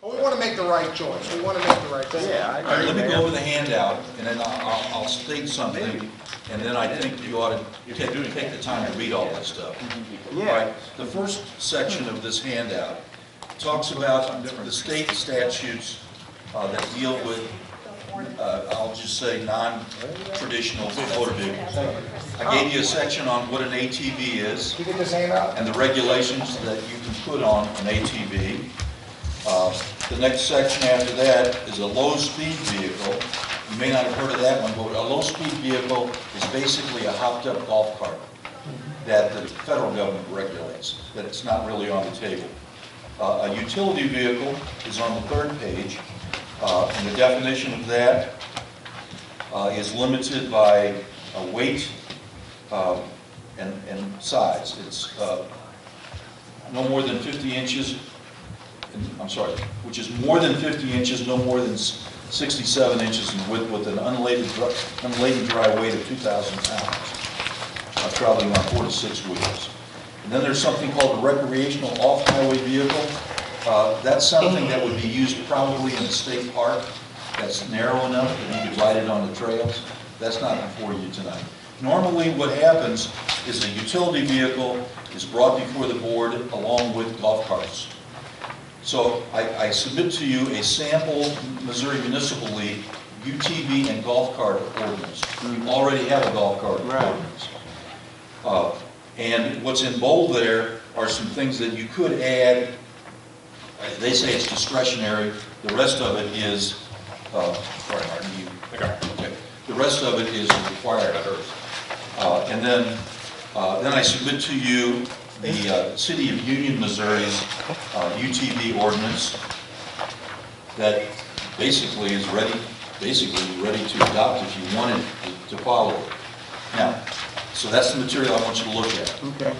Well, we want to make the right choice. We want to make the right choice. Yeah, All right, let me go over the handout, and then I'll state something, and then I think you ought to take the time to read all this stuff. All right, the first section of this handout talks about the state statutes that deal with, I'll just say, non-traditional motor vehicles. I gave you a section on what an ATV is, Did you get this handout? and the regulations that you can put on an ATV. The next section after that is a low-speed vehicle. You may not have heard of that one, but a low-speed vehicle is basically a hopped-up golf cart that the federal government regulates, that it's not really on the table. A utility vehicle is on the third page, and the definition of that is limited by weight and size. It's no more than 50 inches, I'm sorry, which is more than 50 inches, no more than 67 inches in width, with an unladen dry weight of 2,000 pounds, traveling on 4 to 6 wheels. And then there's something called a recreational off-highway vehicle. That's something that would be used probably in a state park that's narrow enough that you could ride it on the trails. That's not before you tonight. Normally what happens is a utility vehicle is brought before the board along with golf carts. So I submit to you a sample Missouri Municipal League UTV and golf cart ordinance. We already have a golf cart ordinance. And what's in bold there are some things that you could add. They say it's discretionary. The rest of it is, sorry, Martin, you, okay. The rest of it is required. And then I submit to you the City of Union, Missouri's UTV ordinance that basically is ready to adopt if you wanted to follow it. Now, so that's the material I want you to look at. Okay.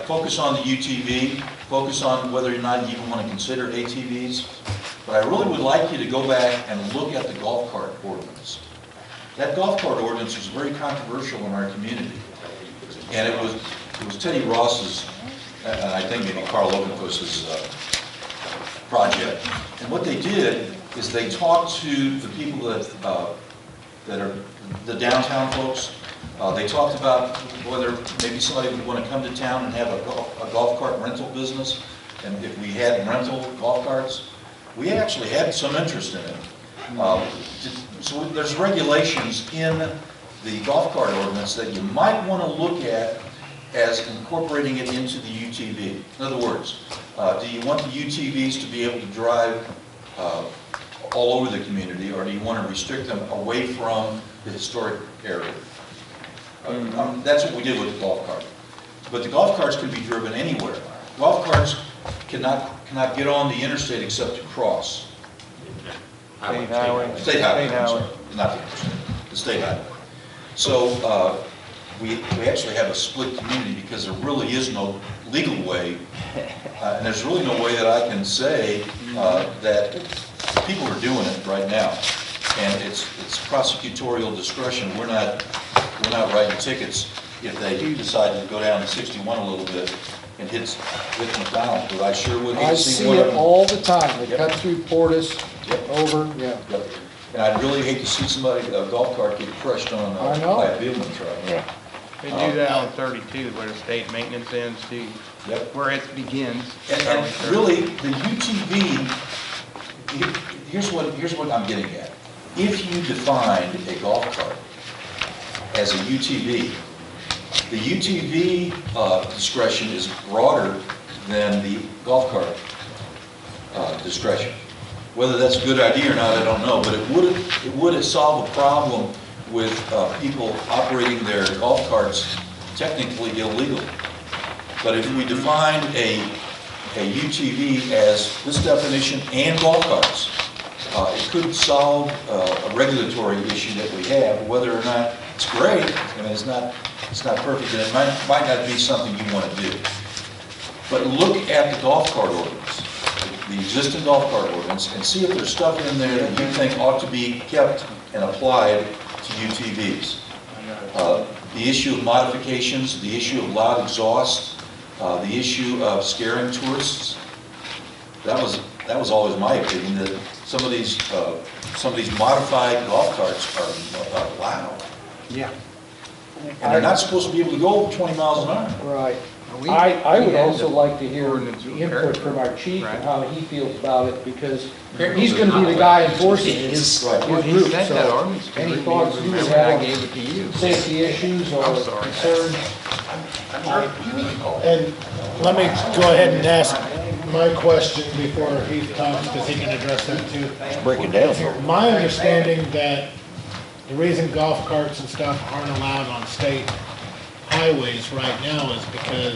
Focus on the UTV, focus on whether or not you even want to consider ATVs, but I really would like you to go back and look at the golf cart ordinance. That golf cart ordinance was very controversial in our community, and it was Teddy Ross's, and I think maybe Carl Ovenfuss's project. And what they did is they talked to the people that are the downtown folks. They talked about whether maybe somebody would want to come to town and have a golf cart rental business, and if we had rental golf carts. We actually had some interest in it. So there's regulations in the golf cart ordinance that you might want to look at as incorporating it into the UTV. In other words, do you want the UTVs to be able to drive all over the community, or do you want to restrict them away from the historic area? That's what we did with the golf cart. But the golf carts can be driven anywhere. Golf carts cannot get on the interstate except to cross. State highway. State highway, I'm sorry, not the interstate, the state highway. So we actually have a split community because there really is no legal way, and there's really no way that I can say that people are doing it right now. And it's prosecutorial discretion. We're not writing tickets if they decide to go down to 61 a little bit and hit McDonald's, but I sure would hate to see one of them. I see it all the time. They cut through Portis, Yep. over, yeah. Yep. And I'd really hate to see somebody, a golf cart, get crushed on by a Beelman truck. Yeah. They do that on 32, where the state maintenance ends to Yep. where it begins. And really, the UTV, here's what I'm getting at. If you defined a golf cart as a UTV, the UTV discretion is broader than the golf cart discretion. Whether that's a good idea or not, I don't know, but it would solve a problem with people operating their golf carts technically illegally. But if we define a UTV as this definition and golf carts, it could solve a regulatory issue that we have. Whether or not it's great, I mean, it's not perfect, and it might not be something you want to do. But look at the golf cart ordinance, the existing golf cart ordinance, and see if there's stuff in there that you think ought to be kept and applied to UTVs. The issue of modifications, the issue of loud exhaust, the issue of scaring tourists, that was that was always my opinion, that some of these modified golf carts are loud. Yeah. And they're not supposed to be able to go over 20 miles an hour. Right. We- I we would had also the like to hear ordinance the with input character, from our chief right? and how he feels about it, because he's gonna be the guy enforcing it, his Right. Well, group, he sent that so ordinance to any me, thoughts you remember, have I on gave it to you. safety issues or I'm sorry. concerns? And let me go ahead and ask my question before he talks, because he can address that too. Break it down. My understanding that the reason golf carts and stuff aren't allowed on state highways right now is because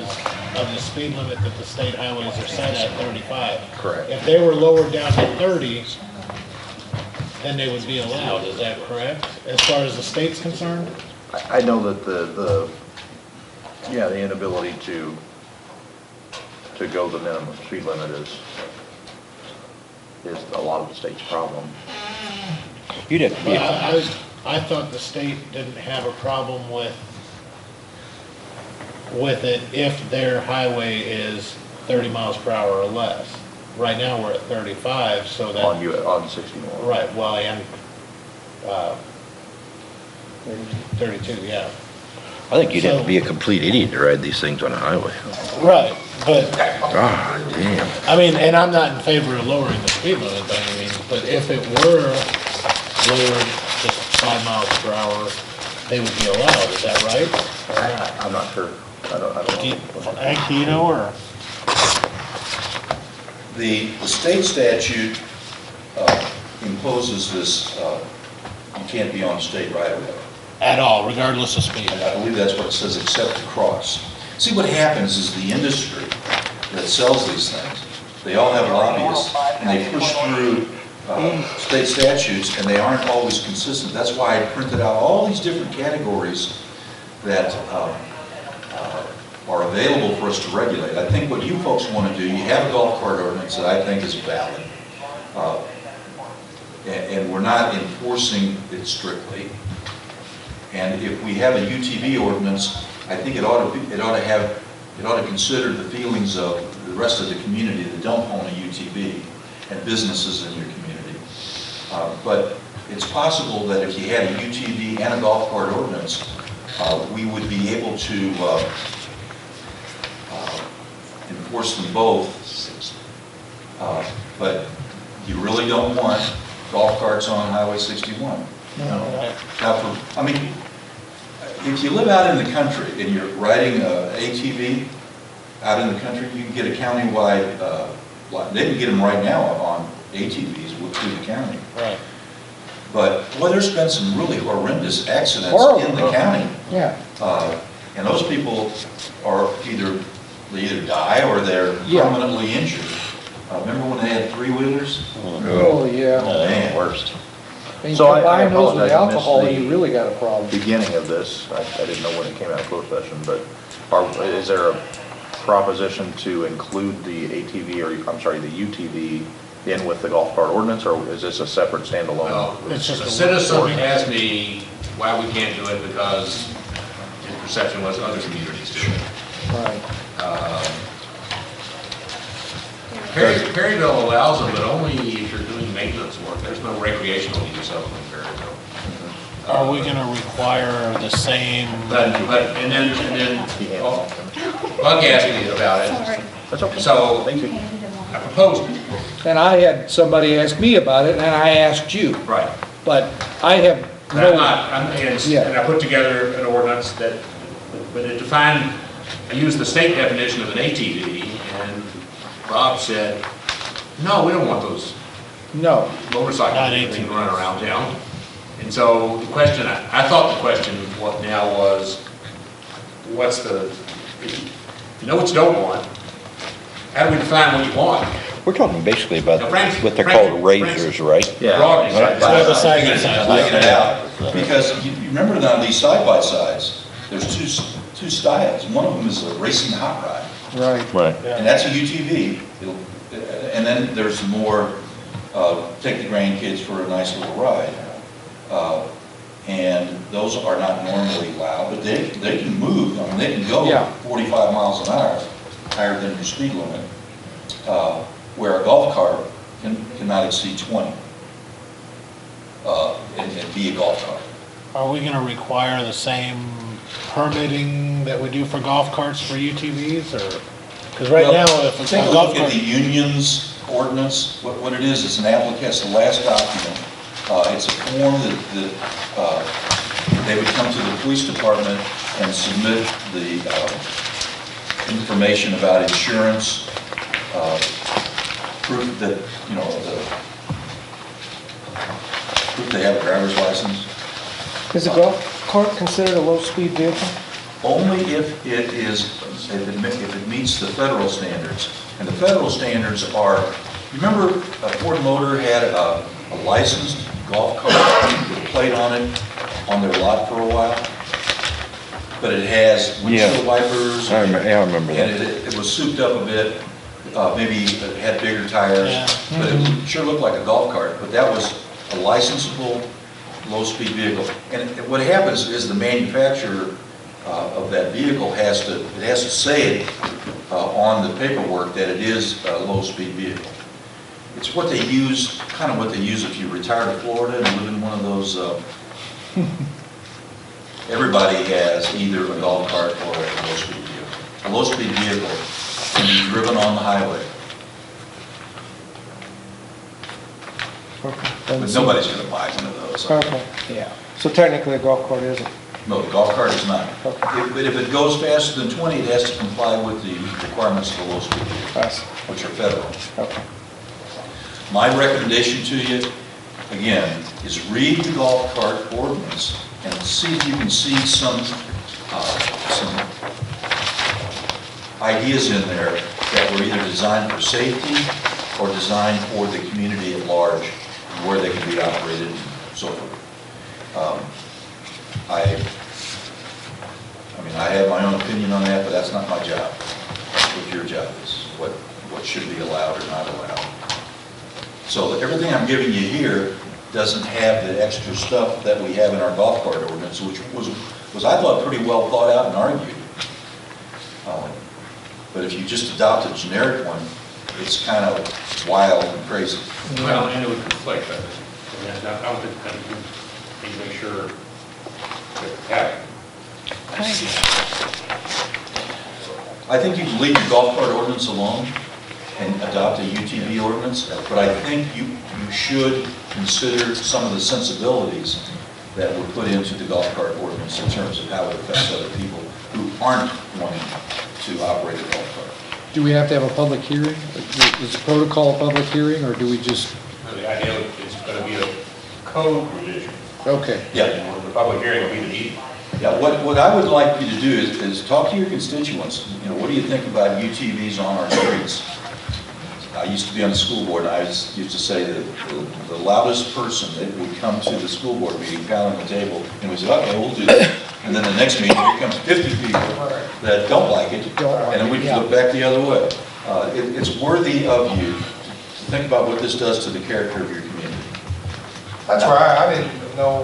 of the speed limit that the state highways are set at 35. Correct. If they were lowered down to 30, then they would be allowed, is that correct? As far as the state's concerned? I know that the inability to go the minimum speed limit is a lot of the state's problem. You'd have to be, But I thought the state didn't have a problem with it if their highway is 30 miles per hour or less. Right now, we're at 35, so that. On 61. Right, well, and, 32, yeah. I think you'd have to be a complete idiot to ride these things on a highway. Right, but, Ah, damn. I mean, and I'm not in favor of lowering the speed limit by any means, but if it were lowered to 5 miles per hour, they would be allowed, is that right? Or not? I'm not sure. I don't Do you- know. Hank, do you know, or? The state statute imposes this, you can't be on state right of way. At all, regardless of speed? And I believe that's what it says, except to cross. See, what happens is the industry that sells these things, they all have lobbyists, and they push through state statutes, and they aren't always consistent. That's why I printed out all these different categories that are available for us to regulate. I think what you folks want to do, you have a golf cart ordinance that I think is valid, and we're not enforcing it strictly. And if we have a UTV ordinance, I think it ought to consider the feelings of the rest of the community that don't own a UTV and businesses in your community. But it's possible that if you had a UTV and a golf cart ordinance, we would be able to enforce them both. But you really don't want golf carts on Highway 61. Now, I mean, if you live out in the country and you're riding an ATV out in the country, you can get a countywide, they can get them right now on ATVs through the county. Right. But, boy, there's been some really horrendous accidents Horrible. in the county. Yeah. And those people are they either die or they're Yeah. permanently injured. Remember when they had three-wheelers? Oh, yeah. Man. Worst. And you So I combine those with apologize, I missed alcohol, the- you really got a problem. Beginning of this, I didn't know when it came out of closed session, but is there a proposition to include the ATV, or, I'm sorry, the UTV in with the golf cart ordinance, or is this a separate standalone? Well, It's just a a citizen ordinance. asked me why we can't do it because his perception was other communities do it. Right. Perryville allows them, but only if you're doing maintenance work. There's no recreational use of them in Perryville. Are we gonna require the same? And then, oh, Buck asked me about it, That's okay. so Thank you. I proposed it. And I had somebody ask me about it, and I asked you, Right. but I have And I'm no, not, Yeah. and I put together an ordinance that, but it defined, I used the state definition of an ATV, and Bob said, no, we don't want those no. motorcycles Not being ATVs. run around town. And so the question, I thought the question what now was, what's the, if you know what you don't want, how do we define what you want? We're talking basically about Now, Frank- what they're Frank- called razors, right? Yeah. Broadly, Right. Side by side. Laying it out. Because you remember now these side-by-sides, there's two styles. One of them is a racing hot rod, Right. Right. and that's a UTV. And then there's more, take the grandkids for a nice little ride. And those are not normally loud, but they can move. I mean, they can go Yeah. 45 miles an hour, higher than your speed limit. Where a golf cart cannot exceed 20, and be a golf cart. Are we gonna require the same permitting that we do for golf carts for UTVs, or? Because right now, if a Take a golf look at cart. the union's ordinance. What it is, it's an applicant, it's the last document. It's a form that they would come to the police department and submit the information about insurance, proof that, proof they have a driver's license. Is a golf cart considered a low-speed vehicle? Only if it meets the federal standards. And the federal standards are, remember Ford Motor had a licensed golf cart with a plate on it on their lot for a while? But it has windshield wipers. I remember that. And it was souped up a bit, maybe it had bigger tires, Yeah. but it sure looked like a golf cart. But that was a licensable, low-speed vehicle. And what happens is the manufacturer of that vehicle has to say it on the paperwork that it is a low-speed vehicle. It's what they use, kind of what they use if you retire to Florida and live in one of those, everybody has either a golf cart or a low-speed vehicle. A low-speed vehicle can be driven on the highway, but nobody's going to buy one of those. Okay, Yeah. so technically a golf cart isn't. No, the golf cart is not. Okay. But if it goes faster than 20, it has to comply with the requirements of the low-speed vehicle, I see. which are federal. Okay. My recommendation to you, again, is read the golf cart ordinance and see if you can see some ideas in there that were either designed for safety or designed for the community at large, and where they can be operated and so forth. I have my own opinion on that, but that's not my job. That's what your job is, what should be allowed or not allowed. So everything I'm giving you here doesn't have the extra stuff that we have in our golf cart ordinance, which was I thought, pretty well thought out and argued. But if you just adopt a generic one, it's kind of wild and crazy. Well, and it would conflict, but I don't think that we need to make sure that I think you can leave your golf cart ordinance alone and adopt a UTV ordinance, but I think you should consider some of the sensibilities that were put into the golf cart ordinance in terms of how it affects other people who aren't wanting to operate a golf cart. Do we have to have a public hearing? Is the protocol a public hearing, or do we just, the idea is it's going to be a code revision. okay. Yeah. And the public hearing will be the meeting. Yeah, what I would like you to do is talk to your constituents. What do you think about UTVs on our streets? I used to be on the school board, and I used to say that the loudest person that would come to the school board meeting, pounding the table, and we said, okay, we'll do that. And then the next meeting, here comes 50 people that don't like it, and then we flip back the other way. It's worthy of you to think about what this does to the character of your community. That's why I didn't know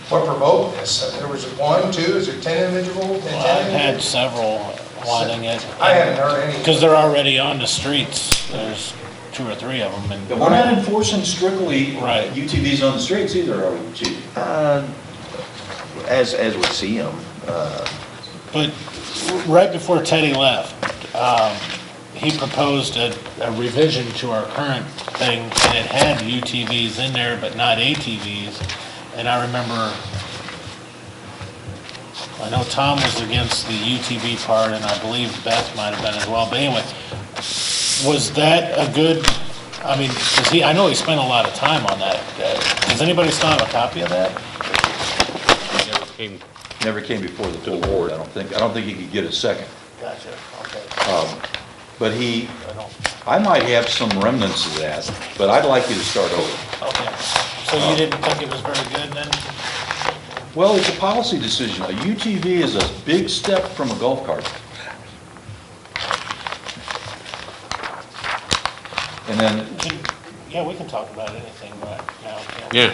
what provoked this. There was 1, 2, is there 10 individuals? Well, I've had several wanting it. I haven't heard any. Because they're already on the streets. There's 2 or 3 of them. But we're not enforcing strictly Right. UTVs on the streets either, are we, Chief? As we see them, But right before Teddy left, he proposed a revision to our current thing, and it had UTVs in there, but not ATVs. And I remember, I know Tom was against the UTV part, and I believe Beth might have been as well. But anyway, was that a good, I mean, I know he spent a lot of time on that. Does anybody still have a copy of that? Never came before the full board, I don't think. I don't think he could get a second. Gotcha, okay. But I don't, I might have some remnants of that, but I'd like you to start over. okay. So you didn't think it was very good then? Well, it's a policy decision. A UTV is a big step from a golf cart. And then, Yeah, we can talk about anything right now. can't we? Yeah.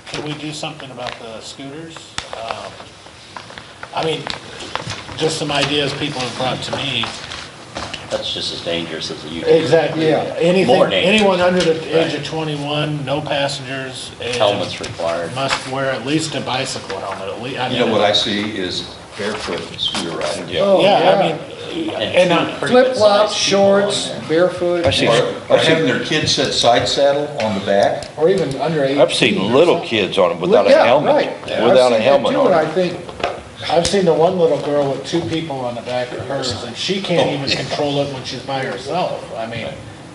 Can we do something about the scooters? I mean, just some ideas people have brought to me. That's just as dangerous as a UTV. Exactly. Yeah. Anything, More dangerous. anyone under the age Right. of 21, no passengers. and Helmets required. Must wear at least a bicycle helmet, at least. You know what I see is barefoot scooter riding. Oh, Yeah, I mean, and two pretty good Flip-flops, sized people on shorts, there. barefoot. Or having their kids set side saddle on the back. Or even under 18. I've seen little kids on them without a Yeah, helmet. right. I've Without a seen that helmet too, and on. I think, I've seen the one little girl with two people on the back of hers, and she can't even control it when she's by herself. I mean,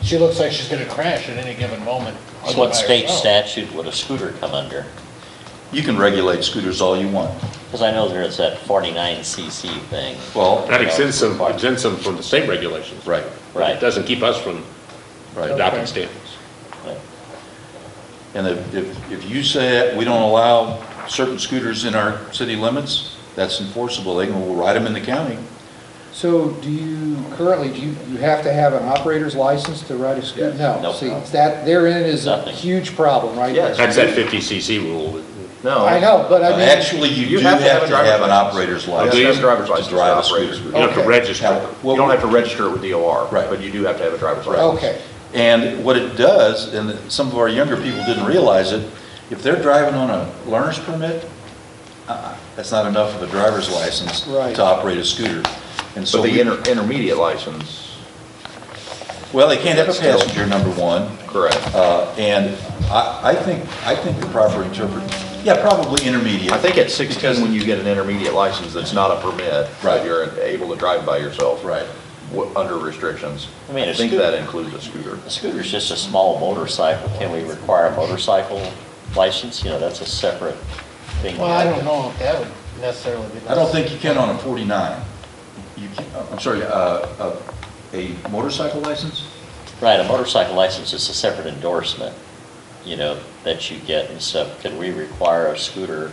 she looks like she's gonna crash at any given moment. So what by state herself. statute would a scooter come under? You can regulate scooters all you want. Because I know there's that 49cc thing. Well, That exempts them from the state regulations. right, Right. It doesn't keep us from right. adopting Okay. standards. And if you say we don't allow certain scooters in our city limits, that's enforceable. They can ride them in the county. so do you have to have an operator's license to ride a scooter? No, Nope. see, that, therein is a Nothing. huge problem, right? Yes. That's that 50cc rule. No. I know, but I mean. Actually, you do have to have an operator's You have to license have a driver's to license to drive a operate a scooter. You don't have to Okay. register. You don't have to register it with DOR, Right. but you do have to have a driver's license. Okay, And what it does, and some of our younger people didn't realize it, if they're driving on a learner's permit, that's not enough of a driver's license Right. to operate a scooter. And so So the we, intermediate license, well, they can't have a Still. passenger, number one. correct. And I think the proper yeah, probably intermediate. I think at Because- 16, when you get an intermediate license, that's not a permit, Right. but you're able to drive by yourself. Right. Under restrictions. I mean, I a think scooter- that includes a scooter. A scooter's just a small motorcycle. Can we require a motorcycle license? You know, that's a separate thing. Well, I don't know if that would necessarily be. I don't think you can on a 49. You can, I'm sorry, a motorcycle license? Right, a motorcycle license is a separate endorsement, you know, that you get and stuff. Could we require a scooter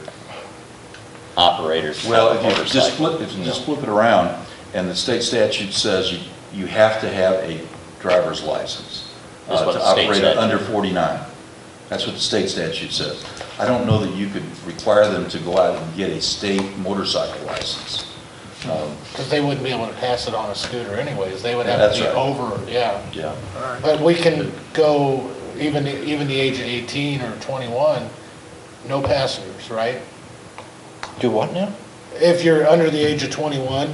operator to have Well, a if you just motorcycle? flip it around, and the state statute says you have to have a driver's license That's what to the state operate statute- under 49. That's what the state statute says. I don't know that you could require them to go out and get a state motorcycle license. Because they wouldn't be able to pass it on a scooter anyways. They would have That's to be right. over, yeah. Yeah. But we can go, even the age of 18 or 21, no passengers, right? Do what now? If you're under the age of 21,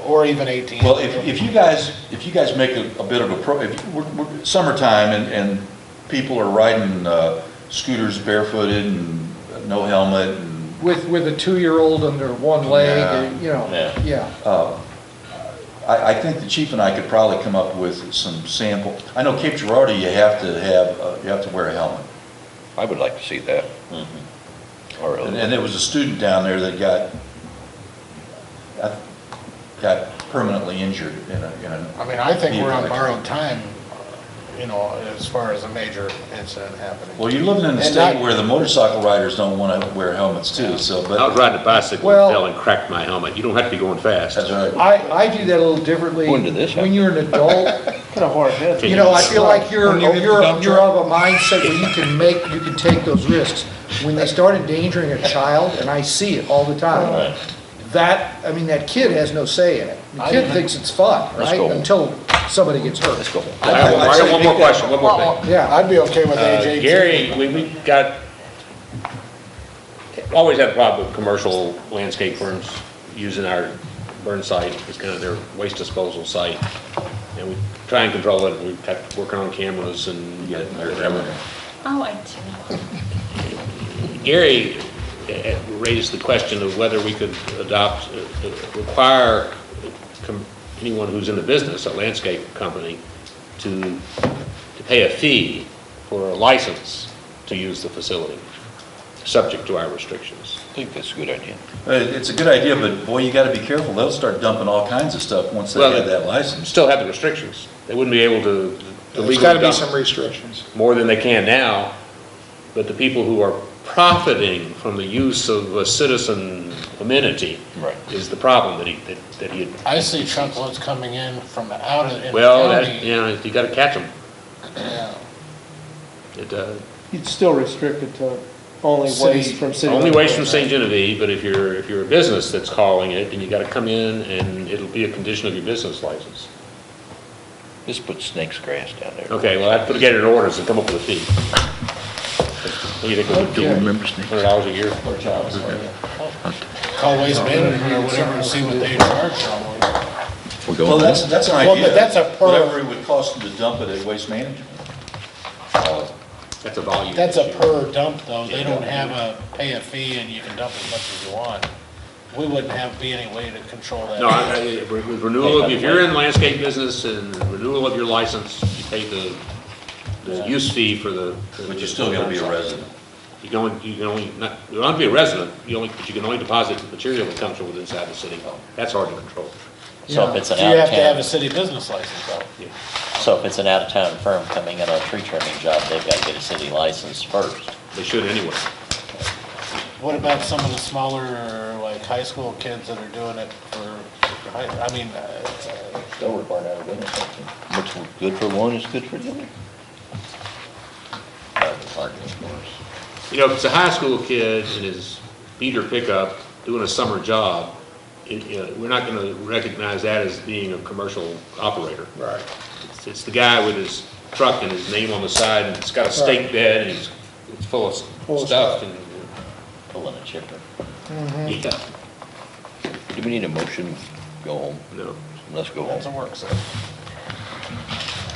or even 18. Well, if you guys make a bit of we're summertime and people are riding scooters barefooted and no helmet and with a 2-year-old under one leg, or, you know, Yeah. yeah. I think the chief and I could probably come up with some sample. I know Cape Girardeau, you have to wear a helmet. I would like to see that. Or And there was a student down there that got permanently injured in a. I mean, I think we're on vehicle borrowed time, you know, as far as a major incident happening. Well, you're living in a And state not- where the motorcycle riders don't want to wear helmets too, so, I was but, riding a bicycle, Well- fell and cracked my helmet. You don't have to be going fast. that's right. I do that a little differently. When did this happen? When you're an adult, Kind of hard head. Can you know, I feel like you're When you hit the dump truck. of a mindset where you can take those risks. When they start endangering a child, and I see it all the time, Right. that kid has no say in it. The I kid even- thinks it's fun, Let's right? go. Until somebody gets hurt. Let's go. I got one more question, one more thing. Yeah. I'd be okay with age 18. Gary, we've got, always had a problem with commercial landscape firms using our burn site as kind of their waste disposal site. And we try and control it, and we've kept working on cameras and whatever. Oh, I do. Gary raised the question of whether we could require anyone who's in the business, a landscape company, to pay a fee for a license to use the facility, subject to our restrictions. I think that's a good idea. It's a good idea, but boy, you gotta be careful. They'll start dumping all kinds of stuff once they Well, have that license. Still have the restrictions. They wouldn't be able to There's legally gotta be dump some restrictions. more than they can now, but the people who are profiting from the use of a citizen amenity Right. is the problem that he had. I see truckloads coming in from out of, in the Well, county. you gotta catch them. Yeah. It's still restricted to only City- waste from city. Only waste from limits. St. Genevieve, but if you're a business that's calling it, then you gotta come in and it'll be a condition of your business license. Just put snake's grass down there. Okay, well, I'd put together an ordinance and come up with a fee. What do you think we would do? Okay. Remember snakes? $100 a year? For jobs. Call Waste Management or whatever and see what they charge. We're going. Well, that's an Well, idea. but that's a per- Whatever it would cost them to dump it at Waste Management. That's a volume. That's a issue. per dump though. They don't have pay a fee and you can dump as much as you want. We wouldn't be any way to control that. No, with renewal, if you're in landscape business and renewal of your license, you pay the use fee for the. But you still gotta be a resident. You can only, you don't have to be a resident, but you can only deposit material that comes from inside the city. That's hard to control. So if it's an So you have to have a out-of-town, city business license though. so if it's an out-of-town firm coming in on a tree trimming job, they've got to get a city license first. They should anyway. What about some of the smaller, like, high school kids that are doing it Still required out of business. What's good for one is good for the other. You know, if it's a high school kid in his beater pickup doing a summer job, we're not gonna recognize that as being a commercial operator. Right. It's the guy with his truck and his name on the side, and it's got a stake bed, and it's full of stuff. And, Pulling a chipper. yeah, Do we need a motion? Go home. no. Let's go That's a home. work session.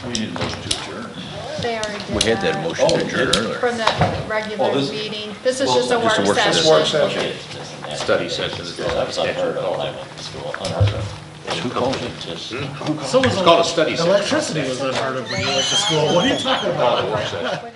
We need a motion to adjourn. They already did We had that motion to Oh, adjourn earlier. From the regular Oh, this- meeting. This is well, just a just work a work session. session. Work session. Okay, it's just an Study session. That was unheard of when I went to school, unheard of. Who called it? Just, So was It's called a study session. electricity was unheard of when you went to school. What are you talking about? Work session. When-